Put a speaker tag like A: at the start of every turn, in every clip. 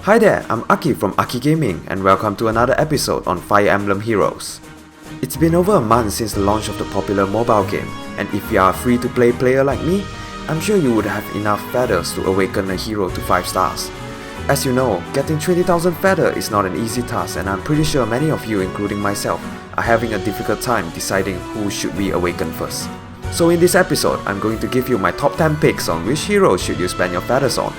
A: Hi there, I'm Aki from Aki Gaming and welcome to another episode on Fire Emblem Heroes. It's been over a month since the launch of the popular mobile game, and if you are a free-to-play player like me, I'm sure you would have enough feathers to awaken a hero to 5 stars. As you know, getting 20,000 feather is not an easy task, and I'm pretty sure many of you, including myself, are having a difficult time deciding who should be awakened first. So in this episode, I'm going to give you my top 10 picks on which hero should you spend your feathers on.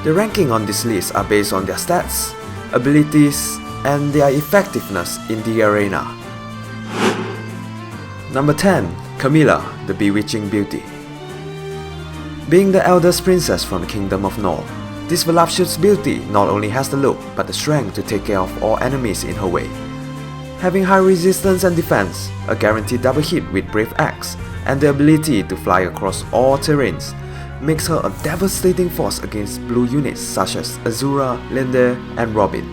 A: The ranking on this list are based on their stats, abilities, and their effectiveness in the arena. Number 10. Camilla, the Bewitching Beauty. Being the eldest princess from the Kingdom of Nor, this voluptuous beauty not only has the look but the strength to take care of all enemies in her way. Having high resistance and defense, a guaranteed double hit with Brave Axe, and the ability to fly across all terrains, makes her a devastating force against blue units such as Azura, Linde, and Robin.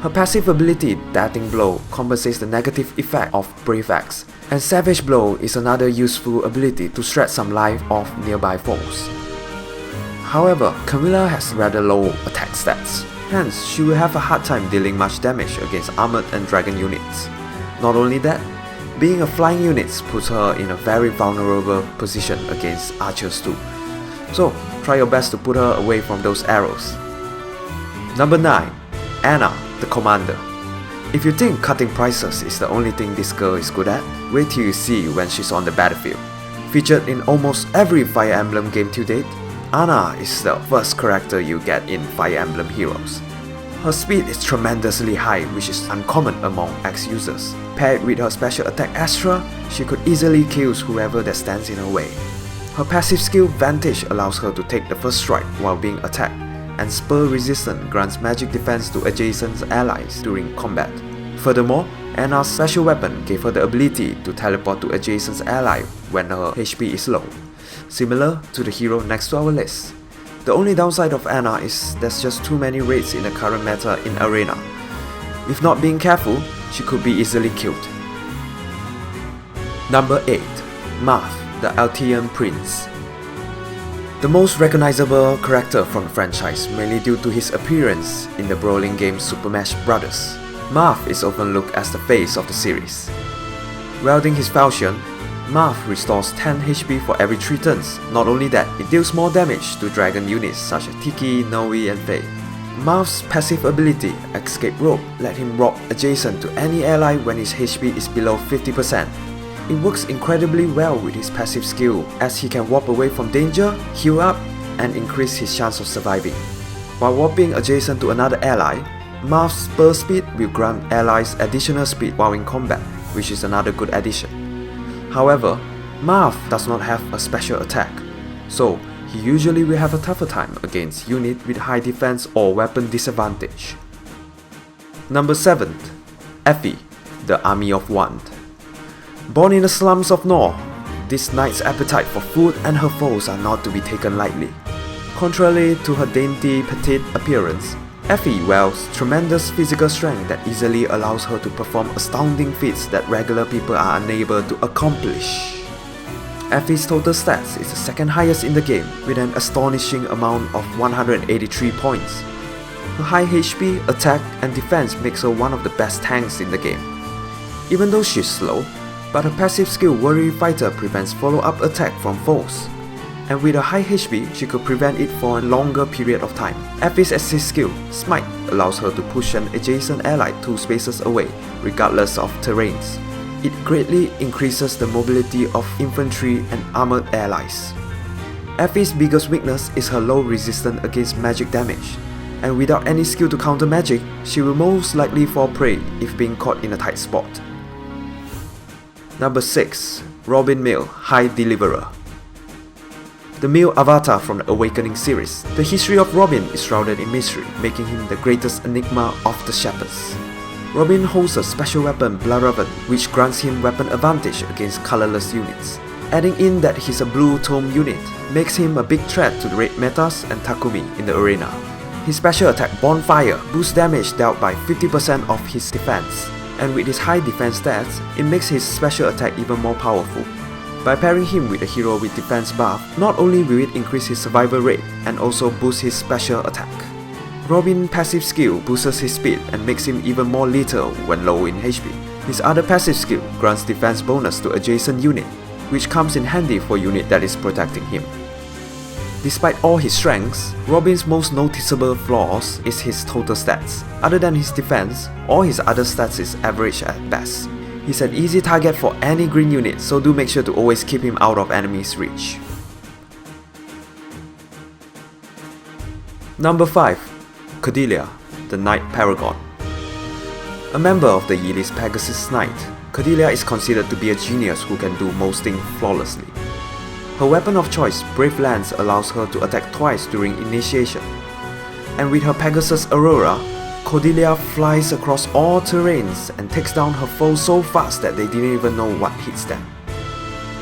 A: Her passive ability, Darting Blow, compensates the negative effect of Brave Axe, and Savage Blow is another useful ability to shred some life off nearby foes. However, Camilla has rather low attack stats, hence she will have a hard time dealing much damage against armored and dragon units. Not only that, being a flying unit puts her in a very vulnerable position against archers too. So, try your best to put her away from those arrows. Number 9. Anna, the Commander. If you think cutting prices is the only thing this girl is good at, wait till you see when she's on the battlefield. Featured in almost every Fire Emblem game to date, Anna is the first character you get in Fire Emblem Heroes. Her speed is tremendously high, which is uncommon among Axe users. Paired with her special attack Astra, she could easily kill whoever that stands in her way. Her passive skill Vantage allows her to take the first strike while being attacked, and Spur Resistance grants magic defense to adjacent allies during combat. Furthermore, Anna's special weapon gave her the ability to teleport to adjacent ally when her HP is low, similar to the hero next to our list. The only downside of Anna is there's just too many raids in the current meta in Arena. If not being careful, she could be easily killed. Number 8. Marth, the LPM Prince. The most recognizable character from the franchise, mainly due to his appearance in the brawling game Super Smash Bros. Marth is often looked as the face of the series. Wielding his falchion, Marth restores 10 HP for every 3 turns. Not only that, it deals more damage to dragon units such as Tiki, Noe, and Faye. Marth's passive ability, Escape Rope, let him rob adjacent to any ally when his HP is below 50%. It works incredibly well with his passive skill, as he can warp away from danger, heal up, and increase his chance of surviving. While warping adjacent to another ally, Marth's Spur Speed will grant allies additional speed while in combat, which is another good addition. However, Marth does not have a special attack, so he usually will have a tougher time against units with high defense or weapon disadvantage. Number 7. Effie, the Army of One. Born in the slums of Nor, this knight's appetite for food and her foes are not to be taken lightly. Contrary to her dainty, petite appearance, Effie wields tremendous physical strength that easily allows her to perform astounding feats that regular people are unable to accomplish. Effie's total stats is the second highest in the game, with an astonishing amount of 183 points. Her high HP, attack, and defense makes her one of the best tanks in the game. Even though she's slow, but her passive skill Worry Fighter prevents follow-up attack from foes. And with a high HP, she could prevent it for a longer period of time. Effie's assist skill, Smite, allows her to push an adjacent ally 2 spaces away, regardless of terrains. It greatly increases the mobility of infantry and armored allies. Effie's biggest weakness is her low resistance against magic damage, and without any skill to counter magic, she will most likely fall prey if being caught in a tight spot. Number 6. Robin Mill, High Deliverer. The male avatar from the Awakening series, the history of Robin is shrouded in mystery, making him the greatest enigma of the Shepherds. Robin holds a special weapon Blaravan, which grants him weapon advantage against colorless units. Adding in that he's a blue tome unit, makes him a big threat to the raid metas and Takumi in the arena. His special attack Bonfire boosts damage dealt by 50% of his defense, and with his high defense stats, it makes his special attack even more powerful. By pairing him with a hero with defense buff, not only will it increase his survival rate and also boost his special attack. Robin's passive skill boosts his speed and makes him even more lethal when low in HP. His other passive skill grants defense bonus to adjacent unit, which comes in handy for unit that is protecting him. Despite all his strengths, Robin's most noticeable flaws is his total stats. Other than his defense, all his other stats is average at best. He's an easy target for any green unit, so do make sure to always keep him out of enemies' reach. Number 5. Cordelia, the Knight Paragon. A member of the Elite Pegasus Knight, Cordelia is considered to be a genius who can do most things flawlessly. Her weapon of choice, Brave Lance, allows her to attack twice during initiation. And with her Pegasus Aurora, Cordelia flies across all terrains and takes down her foes so fast that they didn't even know what hits them.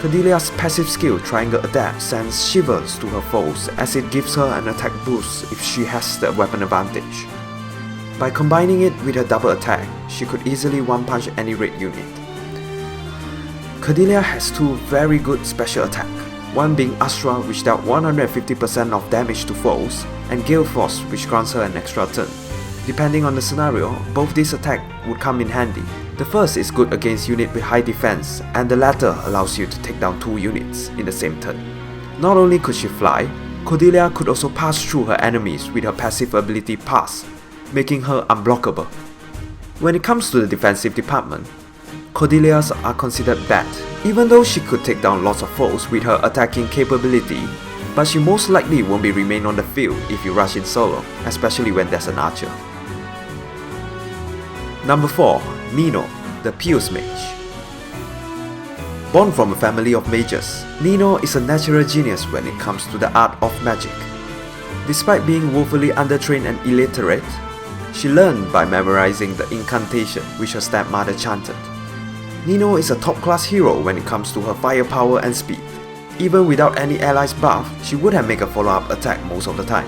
A: Cordelia's passive skill, Triangle Adapt, sends shivers to her foes as it gives her an attack boost if she has the weapon advantage. By combining it with her double attack, she could easily one-punch any red unit. Cordelia has two very good special attacks, one being Astra, which dealt 150% of damage to foes, and Gale Force, which grants her an extra turn. Depending on the scenario, both these attacks would come in handy. The first is good against units with high defense, and the latter allows you to take down 2 units in the same turn. Not only could she fly, Cordelia could also pass through her enemies with her passive ability Pass, making her unblockable. When it comes to the defensive department, Cordelia's are considered bad, even though she could take down lots of foes with her attacking capability, but she most likely won't be remain on the field if you rush in solo, especially when there's an archer. Number 4. Nino, the Pious Mage. Born from a family of mages, Nino is a natural genius when it comes to the art of magic. Despite being woefully undertrained and illiterate, she learned by memorizing the incantation which her stepmother chanted. Nino is a top-class hero when it comes to her firepower and speed. Even without any allies buff, she would have made a follow-up attack most of the time.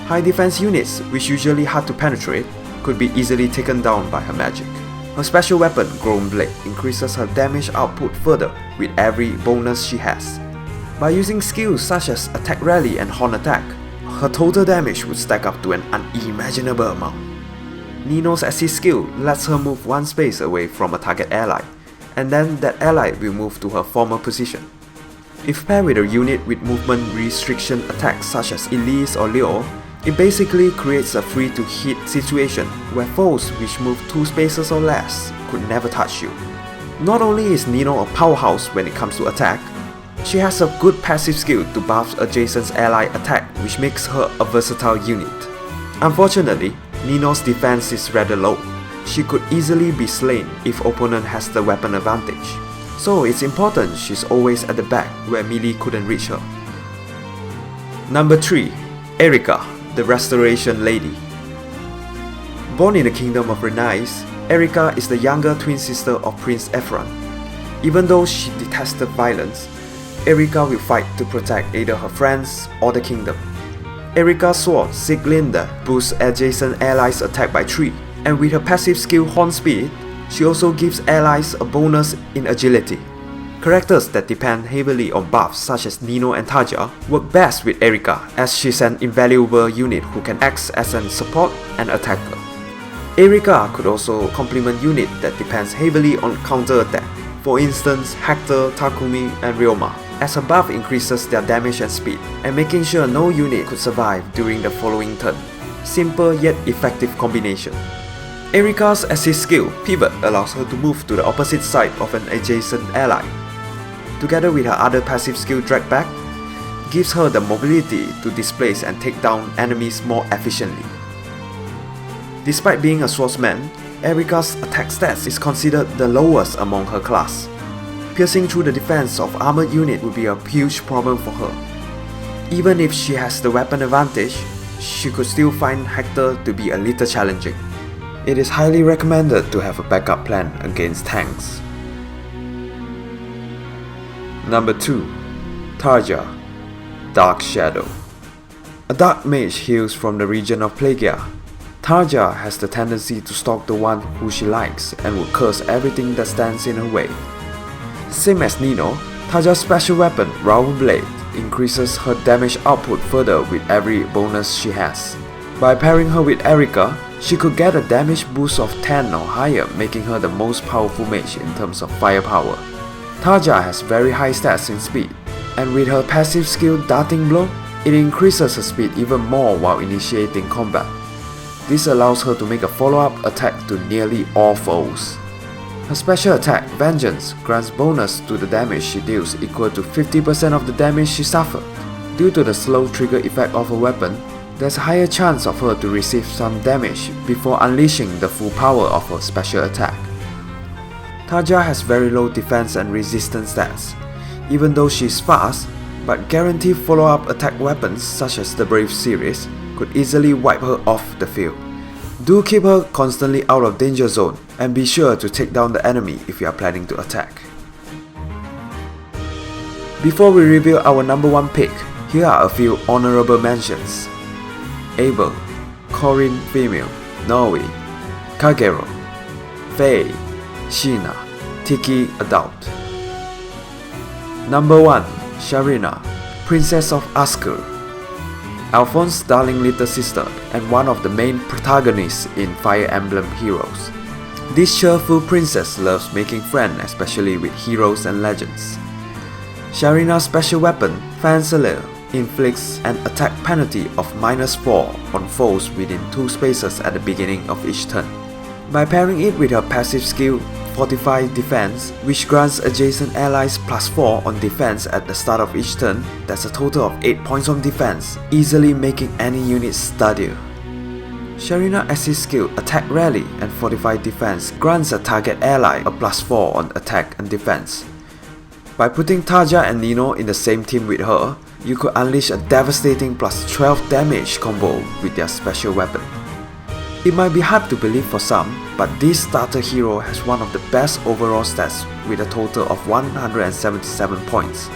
A: High defense units, which usually hard to penetrate, could be easily taken down by her magic. Her special weapon, Grown Blade, increases her damage output further with every bonus she has. By using skills such as Attack Rally and Horn Attack, her total damage would stack up to an unimaginable amount. Nino's assist skill lets her move one space away from a target ally, and then that ally will move to her former position. If paired with a unit with movement restriction attacks such as Elise or Leo, it basically creates a free-to-hit situation where foes which move 2 spaces or less could never touch you. Not only is Nino a powerhouse when it comes to attack, she has a good passive skill to buff adjacent ally attack, which makes her a versatile unit. Unfortunately, Nino's defense is rather low. She could easily be slain if opponent has the weapon advantage, so it's important she's always at the back where melee couldn't reach her. Number 3. Erica, the Restoration Lady. Born in the Kingdom of Renais, Erica is the younger twin sister of Prince Ephron. Even though she detested violence, Erica will fight to protect either her friends or the kingdom. Erica's sword, Sieglinde, boosts adjacent allies' attack by 3, and with her passive skill Horn Speed, she also gives allies a bonus in agility. Characters that depend heavily on buffs such as Nino and Tharja work best with Erica, as she's an invaluable unit who can act as a support and attacker. Erica could also complement unit that depends heavily on counter-attack, for instance Hector, Takumi and Ryoma, as her buff increases their damage and speed, and making sure no unit could survive during the following turn. Simple yet effective combination. Erica's assist skill, Pivot, allows her to move to the opposite side of an adjacent ally. Together with her other passive skill, Drag Back, gives her the mobility to displace and take down enemies more efficiently. Despite being a swordsman, Erica's attack stats is considered the lowest among her class. Piercing through the defense of armored unit would be a huge problem for her. Even if she has the weapon advantage, she could still find Hector to be a little challenging. It is highly recommended to have a backup plan against tanks. Number 2. Tharja, Dark Shadow. A dark mage hails from the region of Plagia. Tharja has the tendency to stalk the one who she likes and will curse everything that stands in her way. Same as Nino, Tharja's special weapon, Round Blade, increases her damage output further with every bonus she has. By pairing her with Erica, she could get a damage boost of 10 or higher, making her the most powerful mage in terms of firepower. Tharja has very high stats in speed, and with her passive skill Darting Blow, it increases her speed even more while initiating combat. This allows her to make a follow-up attack to nearly all foes. Her special attack, Vengeance, grants bonus to the damage she deals equal to 50% of the damage she suffered. Due to the slow trigger effect of her weapon, there's a higher chance of her to receive some damage before unleashing the full power of her special attack. Tharja has very low defense and resistance stats, even though she's fast, but guaranteed follow-up attack weapons such as the Brave series could easily wipe her off the field. Do keep her constantly out of danger zone and be sure to take down the enemy if you are planning to attack. Before we reveal our number 1 pick, here are a few honorable mentions. Abel, Corinne Female, Norway, Kagero, Faye, Sheena, Tiki Adult. Number 1. Serena, Princess of Asker, Alphonse's darling little sister and one of the main protagonists in Fire Emblem Heroes. This cheerful princess loves making friends, especially with heroes and legends. Serena's special weapon, Fancelere, inflicts an attack penalty of -4 on foes within 2 spaces at the beginning of each turn. By pairing it with her passive skill, Fortify Defense, which grants adjacent allies +4 on defense at the start of each turn, that's a total of 8 points on defense, easily making any unit sturdier. Serena assist skill Attack Rally and Fortify Defense grants a target ally a +4 on attack and defense. By putting Tharja and Nino in the same team with her, you could unleash a devastating +12 damage combo with their special weapon. It might be hard to believe for some, but this starter hero has one of the best overall stats with a total of 177 points.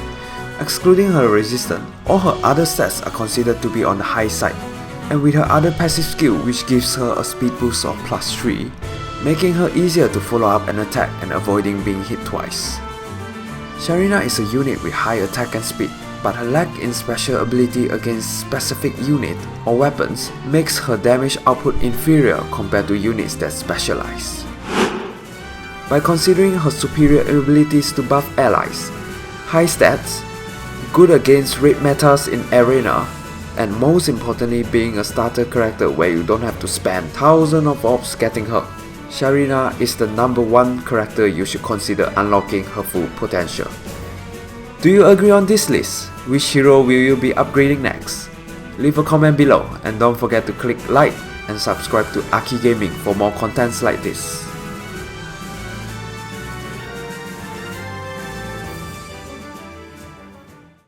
A: Excluding her resistance, all her other stats are considered to be on the high side, and with her other passive skill which gives her a speed boost of +3, making her easier to follow up an attack and avoiding being hit twice. Serena is a unit with high attack and speed, but her lack in special ability against specific unit or weapons makes her damage output inferior compared to units that specialize. By considering her superior abilities to buff allies, high stats, good against raid metas in arena, and most importantly being a starter character where you don't have to spend thousands of orbs getting her, Serena is the number 1 character you should consider unlocking her full potential. Do you agree on this list? Which hero will you be upgrading next? Leave a comment below and don't forget to click like and subscribe to Aki Gaming for more contents like this.